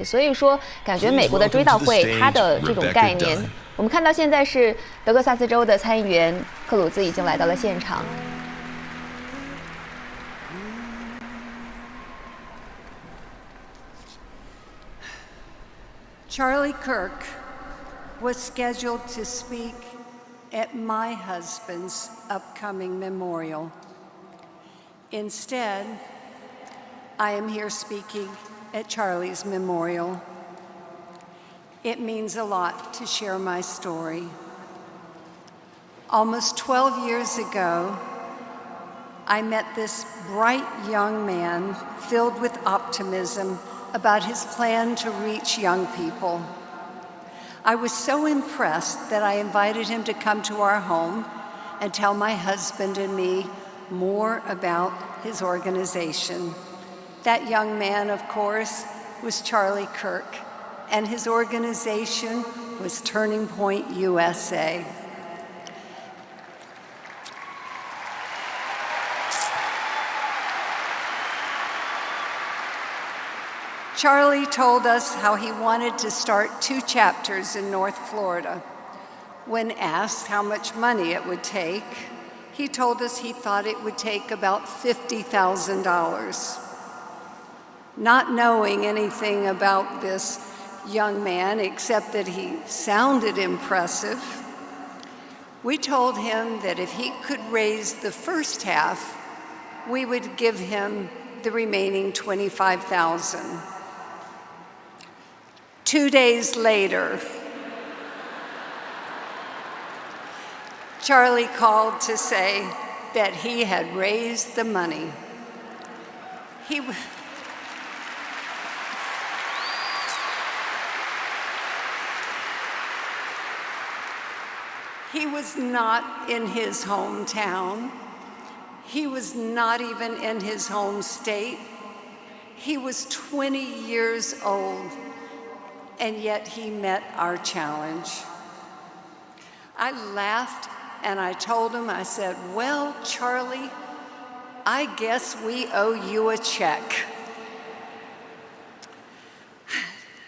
所以说，感觉美国的追悼会它的这种概念，我们看到现在是德克萨斯州的参议员克鲁兹已经来到了现场。Charlie Kirk was scheduled to speak at my husband's upcoming memorial. Instead, I am here speaking at Charlie's memorial. It means a lot to share my story. Almost 12 years ago, I met this bright young man filled with optimism about his plan to reach young people. I was so impressed that I invited him to come to our home and tell my husband and me more about his organization. That young man, of course, was Charlie Kirk, and his organization was Turning Point USA. Charlie told us how he wanted to start 2 chapters in North Florida. When asked how much money it would take, he told us he thought it would take about $50,000. Not knowing anything about this young man except that he sounded impressive, we told him that if he could raise the first half, we would give him the remaining $25,000. 2 days later, Charlie called to say that he had raised the money. He was not in his hometown. He was not even in his home state. He was 20 years old, and yet he met our challenge. I laughed and I told him, I said, "Well, Charlie, I guess we owe you a check."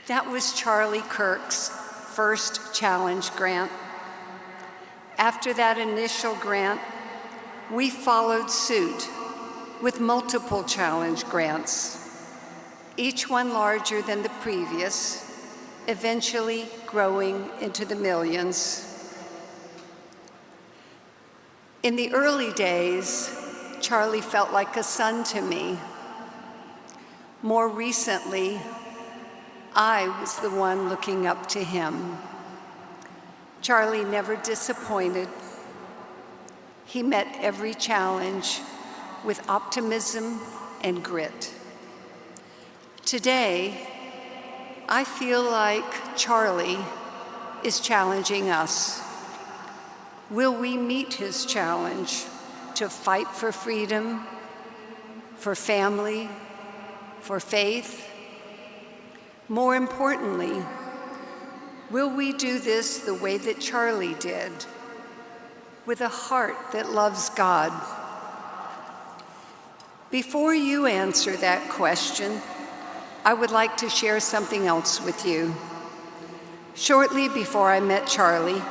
That was Charlie Kirk's first challenge grant. After that initial grant, we followed suit with multiple challenge grants, each one larger than the previous, eventually growing into the millions. In the early days, Charlie felt like a son to me. More recently, I was the one looking up to him. Charlie never disappointed. He met every challenge with optimism and grit. Today, I feel like Charlie is challenging us. Will we meet his challenge to fight for freedom, for family, for faith? More importantly, will we do this the way that Charlie did, with a heart that loves God? Before you answer that question, I would like to share something else with you. Shortly before I met Charlie,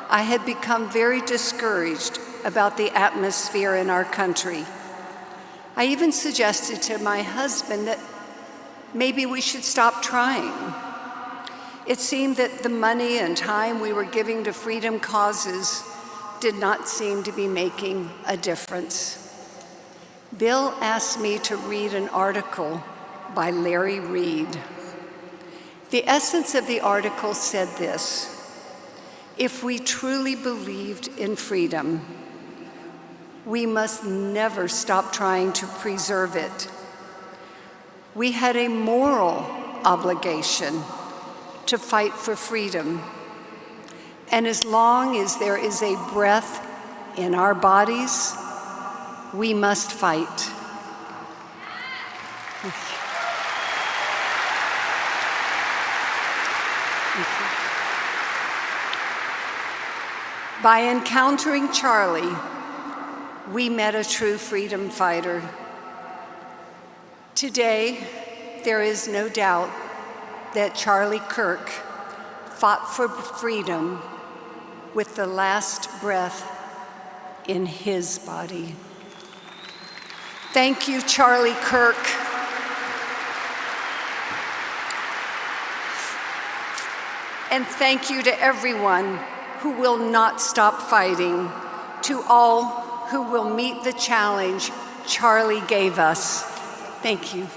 I had become very discouraged about the atmosphere in our country. I even suggested to my husband that maybe we should stop trying. It seemed that the money and time we were giving to freedom causes did not seem to be making a difference. Bill asked me to read an article by Larry Reed. The essence of the article said this: if we truly believed in freedom, we must never stop trying to preserve it. We had a moral obligation to fight for freedom. And as long as there is a breath in our bodies, we must fight. By encountering Charlie, we met a true freedom fighter. Today, there is no doubt that Charlie Kirk fought for freedom with the last breath in his body. Thank you, Charlie Kirk. And thank you to everyone who will not stop fighting, to all who will meet the challenge Charlie gave us. Thank you.